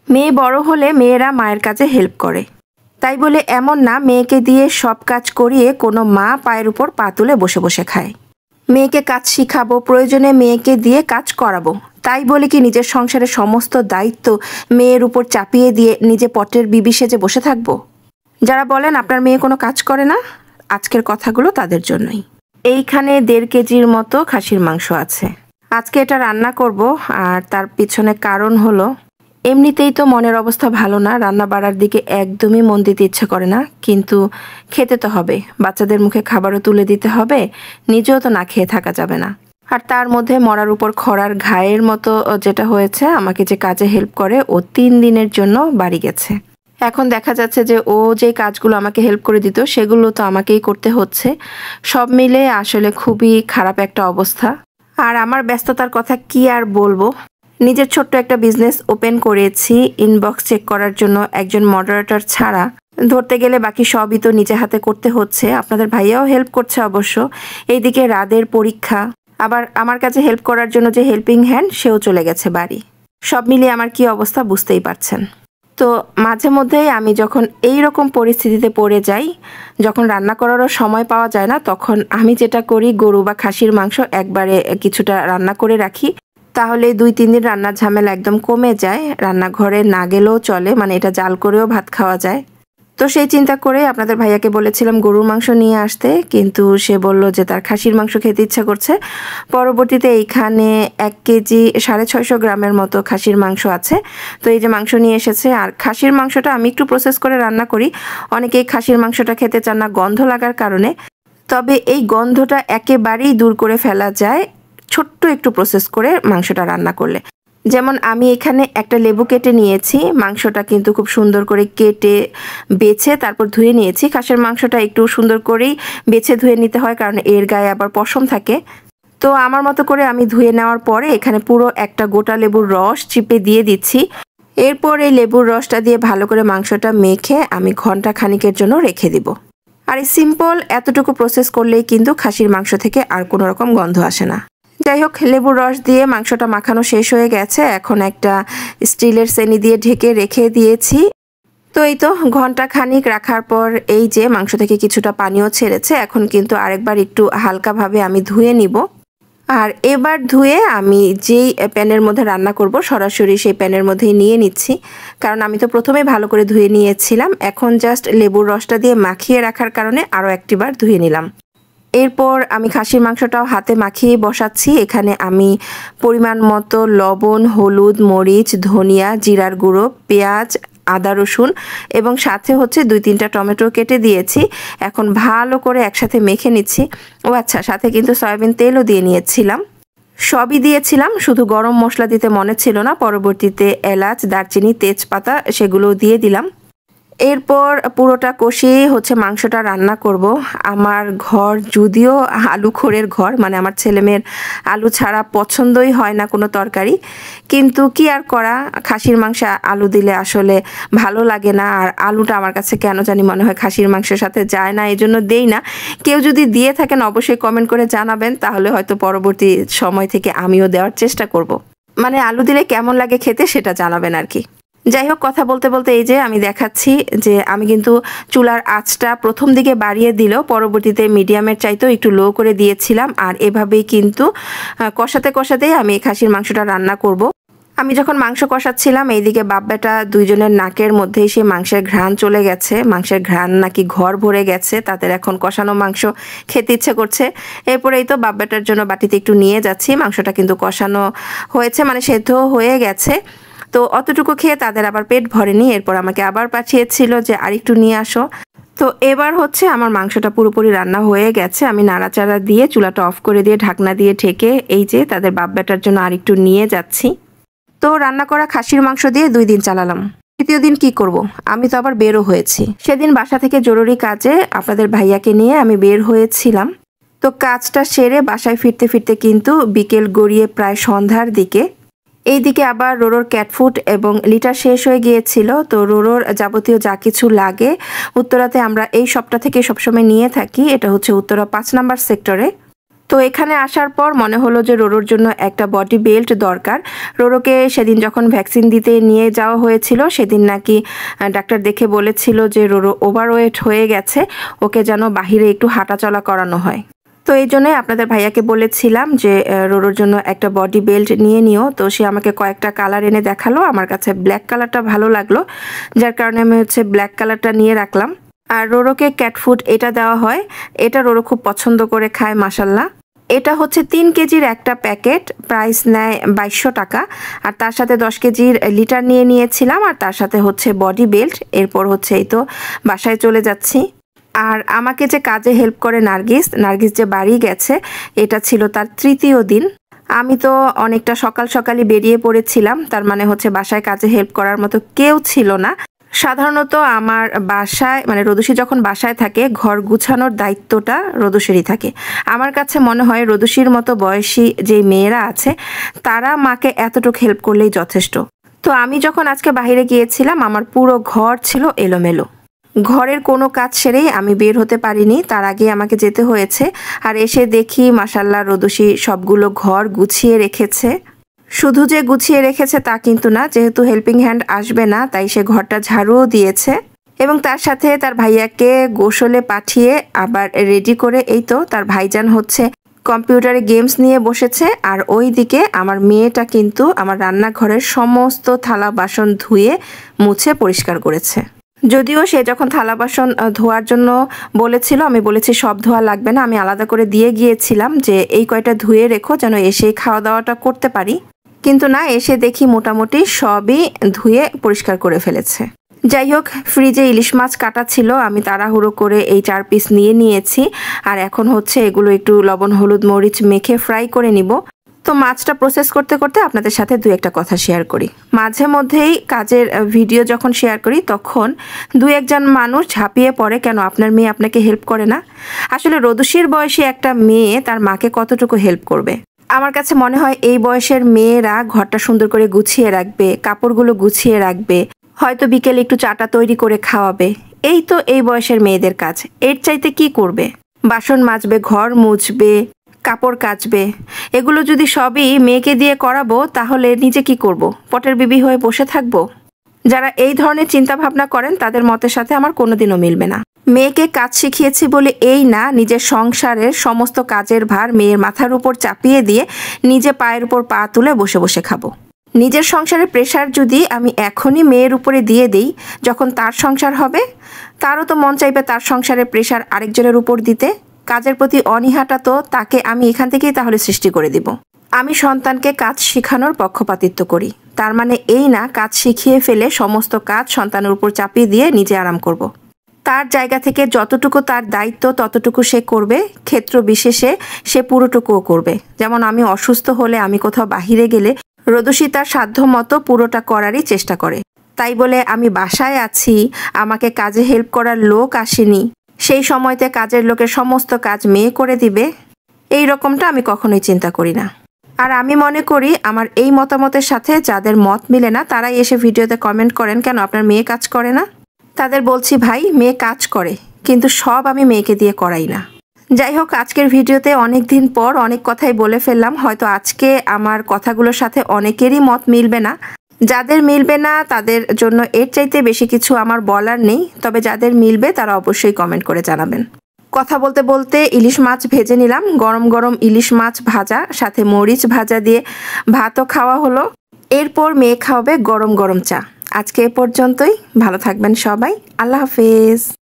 মেয়ে বড় হলে মেয়েরা মায়ের কাজে হেল্প করে, তাই বলে এমন না মেয়েকে দিয়ে সব কাজ করিয়ে কোনো মা পায়ের উপর পা তুলে বসে বসে খায়। মেয়েকে কাজ শিখাবো, প্রয়োজনে মেয়েকে দিয়ে কাজ করাবো, তাই বলে কি নিজের সংসারের সমস্ত দায়িত্ব মেয়ের উপর চাপিয়ে দিয়ে নিজে পটের বিবি সেজে বসে থাকবো? যারা বলেন আপনার মেয়ে কোনো কাজ করে না, আজকের কথাগুলো তাদের জন্যই। এইখানে 1.5 কেজির মতো খাসির মাংস আছে। আজকে এটা রান্না করব, আর তার পিছনে কারণ হলো এমনিতেই তো মনের অবস্থা ভালো না, রান্না বাড়ার দিকে একদমই মন দিতে ইচ্ছে করে না, কিন্তু খেতে তো হবে, বাচ্চাদের মুখে খাবারও তুলে দিতে হবে, নিজেও তো না খেয়ে থাকা যাবে না। আর তার মধ্যে মরার উপর খড়ার ঘায়ের মতো যেটা হয়েছে, আমাকে যে কাজে হেল্প করে ও 3 দিনের জন্য বাড়ি গেছে। এখন দেখা যাচ্ছে যে ও যে কাজগুলো আমাকে হেল্প করে দিত সেগুলো তো আমাকেই করতে হচ্ছে। সব মিলে আসলে খুবই খারাপ একটা অবস্থা। আর আমার ব্যস্ততার কথা কি আর বলবো। নিজের ছোট্ট একটা বিজনেস ওপেন করেছি, ইনবক্স চেক করার জন্য একজন মডারেটর ছাড়া ধরতে গেলে বাকি সবই তো নিজে হাতে করতে হচ্ছে। আপনাদের ভাইয়াও হেল্প করছে অবশ্য। এইদিকে রাদের পরীক্ষা, আবার আমার কাছে হেল্প করার জন্য যে হেল্পিং হ্যান্ড সেও চলে গেছে বাড়ি। সব মিলিয়ে আমার কি অবস্থা বুঝতেই পারছেন। তো মাঝে মধ্যেই আমি যখন এই রকম পরিস্থিতিতে পড়ে যাই, যখন রান্না করারও সময় পাওয়া যায় না, তখন আমি যেটা করি গরু বা খাসির মাংস একবারে কিছুটা রান্না করে রাখি, তাহলে 2-3 দিন রান্নার ঝামেলা একদম কমে যায়। রান্নাঘরে না গেলেও চলে, মানে এটা জাল করেও ভাত খাওয়া যায়। তো সেই চিন্তা করে আপনাদের ভাইয়াকে বলেছিলাম গরুর মাংস নিয়ে আসতে, কিন্তু সে বলল যে তার খাসির মাংস খেতে ইচ্ছা করছে। পরবর্তীতে এইখানে 1 কেজি 650 গ্রামের মতো খাসির মাংস আছে। তো এই যে মাংস নিয়ে এসেছে, আর খাসির মাংসটা আমি একটু প্রসেস করে রান্না করি। অনেকেই খাসির মাংসটা খেতে চান না গন্ধ লাগার কারণে, তবে এই গন্ধটা একেবারেই দূর করে ফেলা যায় ছোট্ট একটু প্রসেস করে মাংসটা রান্না করলে। যেমন আমি এখানে একটা লেবু কেটে নিয়েছি, মাংসটা কিন্তু খুব সুন্দর করে কেটে বেছে তারপর ধুয়ে নিয়েছি। খাসির মাংসটা একটু সুন্দর করেই বেছে ধুয়ে নিতে হয়, কারণ এর গায়ে আবার পশম থাকে। তো আমার মতো করে আমি ধুয়ে নেওয়ার পরে এখানে পুরো একটা গোটা লেবুর রস চিপে দিয়ে দিচ্ছি। এরপর এই লেবুর রসটা দিয়ে ভালো করে মাংসটা মেখে আমি ঘন্টা খানিকের জন্য রেখে দিব। আর এই সিম্পল এতটুকু প্রসেস করলেই কিন্তু খাসির মাংস থেকে আর কোনো রকম গন্ধ আসে না। যাই হোক, লেবুর রস দিয়ে মাংসটা মাখানো শেষ হয়ে গেছে। এখন একটা স্টিলের সেনি দিয়ে ঢেকে রেখে দিয়েছি। তো এই তো ঘন্টা খানিক রাখার পর এই যে মাংস থেকে কিছুটা পানিও ছেড়েছে। এখন কিন্তু আরেকবার একটু হালকাভাবে আমি ধুয়ে নিব। আর এবার ধুয়ে আমি যেই প্যানের মধ্যে রান্না করব সরাসরি সেই প্যানের মধ্যেই নিয়ে নিচ্ছি, কারণ আমি তো প্রথমে ভালো করে ধুয়ে নিয়েছিলাম। এখন জাস্ট লেবুর রসটা দিয়ে মাখিয়ে রাখার কারণে আরও একটিবার ধুয়ে নিলাম। এরপর আমি খাসির মাংসটাও হাতে মাখিয়ে বসাচ্ছি। এখানে আমি পরিমাণ মতো লবণ, হলুদ, মরিচ, ধনিয়া, জিরার গুঁড়ো, পেঁয়াজ, আদা, রসুন এবং সাথে হচ্ছে 2-3টা টমেটো কেটে দিয়েছি। এখন ভালো করে একসাথে মেখে নিচ্ছি। ও আচ্ছা, সাথে কিন্তু সয়াবিন তেলও দিয়ে নিয়েছিলাম। সবই দিয়েছিলাম, শুধু গরম মশলা দিতে মনে ছিল না। পরবর্তীতে এলাচ, দারচিনি, তেজপাতা সেগুলো দিয়ে দিলাম। এরপর পুরোটা কষিয়ে হচ্ছে মাংসটা রান্না করব। আমার ঘর যদিও আলু খোরের ঘর, মানে আমার ছেলেমেয়ের আলু ছাড়া পছন্দই হয় না কোনো তরকারি, কিন্তু কি আর করা, খাসির মাংসে আলু দিলে আসলে ভালো লাগে না। আর আলুটা আমার কাছে কেন জানি মনে হয় খাসির মাংসের সাথে যায় না, এই জন্য দেই না। কেউ যদি দিয়ে থাকেন অবশ্যই কমেন্ট করে জানাবেন, তাহলে হয়তো পরবর্তী সময় থেকে আমিও দেওয়ার চেষ্টা করব। মানে আলু দিলে কেমন লাগে খেতে সেটা জানাবেন আর কি। যাই হোক, কথা বলতে বলতে এই যে আমি দেখাচ্ছি যে আমি কিন্তু চুলার আঁচটা প্রথম দিকে বাড়িয়ে দিলেও পরবর্তীতে মিডিয়ামের চাইতেও একটু লো করে দিয়েছিলাম। আর এভাবেই কিন্তু কষাতে কষাতেই আমি এই খাসির মাংসটা রান্না করব। আমি যখন মাংস কষাচ্ছিলাম এইদিকে বাপ বেটা দুইজনের নাকের মধ্যেই সেই মাংসের ঘ্রাণ চলে গেছে। মাংসের ঘ্রাণ নাকি ঘর ভরে গেছে, তাদের এখন কষানো মাংস খেতে ইচ্ছে করছে। এরপরেই তো বাপ বেটার জন্য বাটিতে একটু নিয়ে যাচ্ছি। মাংসটা কিন্তু কষানো হয়েছে, মানে সেদ্ধ হয়ে গেছে। তো অতটুকু খেয়ে তাদের আবার পেট ভরেনি। এরপর আমাকে আবার পাঠিয়েছিল যে আরেকটু নিয়ে আসো। তো এবার হচ্ছে আমার মাংসটা পুরোপুরি রান্না হয়ে গেছে। আমি নাড়াচাড়া দিয়ে চুলাটা অফ করে দিয়ে ঢাকনা দিয়ে ঢেকে এই যে তাদের বাপ বেটার জন্য আরেকটু নিয়ে যাচ্ছি। তো রান্না করা খাসির মাংস দিয়ে 2 দিন চালালাম। তৃতীয় দিন কি করব, আমি তো আবার বেরও হয়েছি। সেদিন বাসা থেকে জরুরি কাজে আপনাদের ভাইয়াকে নিয়ে আমি বের হয়েছিলাম। তো কাজটা সেরে বাসায় ফিরতে ফিরতে কিন্তু বিকেল গড়িয়ে প্রায় সন্ধ্যার দিকে। এইদিকে আবার রোরোর ক্যাটফুড এবং লিটার শেষ হয়ে গিয়েছিল। তো রোরোর যাবতীয় যা কিছু লাগে উত্তরাতে আমরা এই শপটা থেকে সবসময় নিয়ে থাকি। এটা হচ্ছে উত্তরা 5 নাম্বার সেক্টরে। তো এখানে আসার পর মনে হলো যে রোরোর জন্য একটা বডি বেল্ট দরকার। রোরোকে সেদিন যখন ভ্যাকসিন দিতে নিয়ে যাওয়া হয়েছিল সেদিন নাকি ডাক্তার দেখে বলেছিল যে রোরো ওভারওয়েট হয়ে গেছে, ওকে যেন বাহিরে একটু হাঁটাচলা করানো হয়। তো এই জন্যই আপনাদের ভাইয়াকে বলেছিলাম যে রোরোর জন্য একটা বডি বেল্ট নিয়ে নিও। তো সে আমাকে কয়েকটা কালার এনে দেখালো, আমার কাছে ব্ল্যাক কালারটা ভালো লাগলো, যার কারণে আমি ব্ল্যাক কালারটা নিয়ে রাখলাম। আর রোরোকে ক্যাট ফুড এটা দেওয়া হয়, এটা রোরো খুব পছন্দ করে খায় মাশাল্লাহ। এটা হচ্ছে 3 কেজির একটা প্যাকেট, প্রাইস নেয় 2200 টাকা। আর তার সাথে 10 কেজির লিটার নিয়ে নিয়েছিলাম, আর তার সাথে হচ্ছে বডি বেল্ট। এরপর হচ্ছে এই তো বাসায় চলে যাচ্ছি। আর আমাকে যে কাজে হেল্প করে নার্গিস যে বাড়ি গেছে, এটা ছিল তার 3য় দিন। আমি তো অনেকটা সকাল সকালই বেরিয়ে পড়েছিলাম, তার মানে হচ্ছে বাসায় কাজে হেল্প করার মতো কেউ ছিল না। সাধারণত আমার বাসায় মানে রোদুষী যখন বাসায় থাকে ঘর গুছানোর দায়িত্বটা রোদুষীরই থাকে। আমার কাছে মনে হয় রোদুষীর মতো বয়সী যে মেয়েরা আছে তারা মাকে এতটুকু হেল্প করলেই যথেষ্ট। তো আমি যখন আজকে বাইরে গিয়েছিলাম আমার পুরো ঘর ছিল এলোমেলো। ঘরের কোনো কাজ সেরেই আমি বের হতে পারিনি, তার আগে আমাকে যেতে হয়েছে। আর এসে দেখি মাশাল্লাহ রোদুষী সবগুলো ঘর গুছিয়ে রেখেছে। শুধু যে গুছিয়ে রেখেছে তা কিন্তু না, যেহেতু হেল্পিং হ্যান্ড আসবে না তাই সে ঘরটা ঝাড়ুও দিয়েছে এবং তার সাথে তার ভাইয়াকে গোসলে পাঠিয়ে আবার রেডি করে এই তো তার ভাইজান হচ্ছে কম্পিউটারে গেমস নিয়ে বসেছে। আর ওই দিকে আমার মেয়েটা কিন্তু আমার রান্নাঘরের সমস্ত থালা বাসন ধুয়ে মুছে পরিষ্কার করেছে। যদিও সে যখন থালা বাসন ধোয়ার জন্য বলেছিল আমি বলেছি সব ধোয়া লাগবে না, আমি আলাদা করে দিয়ে গিয়েছিলাম যে এই কয়টা ধুয়ে রেখো যেন এসেই খাওয়া দাওয়াটা করতে পারি। কিন্তু না, এসে দেখি মোটামুটি সবই ধুয়ে পরিষ্কার করে ফেলেছে। যাই হোক, ফ্রিজে ইলিশ মাছ কাটা ছিল, আমি তাড়াহুড়ো করে এই 4 পিস নিয়ে নিয়েছি। আর এখন হচ্ছে এগুলো একটু লবণ হলুদ মরিচ মেখে ফ্রাই করে নিব। তো মাছটা প্রসেস করতে করতে আপনাদের সাথে 2-1টা কথা শেয়ার করি। মাঝে মধ্যেই কাজের ভিডিও যখন শেয়ার করি তখন 2-1জন মানুষ ঝাঁপিয়ে পড়ে কেন আপনার মেয়ে আপনাকে হেল্প করে না। আসলে রোদুষীর বয়সী একটা মেয়ে তার মাকে কতটুকু হেল্প করবে। আমার কাছে মনে হয় এই বয়সের মেয়েরা ঘরটা সুন্দর করে গুছিয়ে রাখবে, কাপড়গুলো গুছিয়ে রাখবে, হয়তো বিকেলে একটু চাটা তৈরি করে খাওয়াবে। এই তো এই বয়সের মেয়েদের কাজ, এর চাইতে কি করবে? বাসন মাজবে, ঘর মুছবে, কাপড় কাচবে। এগুলো যদি সবই মেয়েকে দিয়ে করাবো তাহলে নিজে কি করব? পটের বিবি হয়ে বসে থাকবো? যারা এই ধরনের চিন্তা ভাবনা করেন তাদের মতের সাথে আমার কোনোদিনও মিলবে না। মেয়েকে কাজ শিখিয়েছি বলে এই না নিজের সংসারের সমস্ত কাজের ভার মেয়ের মাথার উপর চাপিয়ে দিয়ে নিজে পায়ের উপর পা তুলে বসে বসে খাবো। নিজের সংসারের প্রেশার যদি আমি এখনই মেয়ের উপরে দিয়ে দিই, যখন তার সংসার হবে তারও তো মন চাইবে তার সংসারের প্রেশার আরেকজনের উপর দিতে। কাজের প্রতি অনীহাটা তো তাকে আমি এখান থেকেই তাহলে সৃষ্টি করে দিব। আমি সন্তানকে কাজ শেখানোর পক্ষপাতিত্ব করি, তার মানে এই না কাজ শিখিয়ে ফেলে সমস্ত কাজ সন্তানের উপর চাপিয়ে দিয়ে নিজে আরাম করব। তার জায়গা থেকে যতটুকু তার দায়িত্ব ততটুকু সে করবে, ক্ষেত্র বিশেষে সে পুরোটুকুও করবে। যেমন আমি অসুস্থ হলে, আমি কোথাও বাহিরে গেলে রোদুষী তার সাধ্য মতো পুরোটা করারই চেষ্টা করে। তাই বলে আমি বাসায় আছি, আমাকে কাজে হেল্প করার লোক আসেনি, সেই সময়তে কাজের লোকের সমস্ত কাজ মেয়ে করে দিবে, এই রকমটা আমি কখনোই চিন্তা করি না। আর আমি মনে করি আমার এই মতামতের সাথে যাদের মত মিলে না তারাই এসে ভিডিওতে কমেন্ট করেন কেন আপনার মেয়ে কাজ করে না। তাদের বলছি ভাই, মেয়ে কাজ করে কিন্তু সব আমি মেয়েকে দিয়ে করাই না। যাই হোক, আজকের ভিডিওতে অনেক দিন পর অনেক কথাই বলে ফেললাম। হয়তো আজকে আমার কথাগুলোর সাথে অনেকেরই মত মিলবে না, যাদের মিলবে না তাদের জন্য এর চাইতে বেশি কিছু আমার বলার নেই। তবে যাদের মিলবে তারা অবশ্যই কমেন্ট করে জানাবেন। কথা বলতে বলতে ইলিশ মাছ ভেজে নিলাম, গরম গরম ইলিশ মাছ ভাজা, সাথে মরিচ ভাজা দিয়ে ভাতও খাওয়া হলো। এরপর মেয়ে খাওয়াবে গরম গরম চা। আজকে এ পর্যন্তই, ভালো থাকবেন সবাই, আল্লাহ হাফেজ।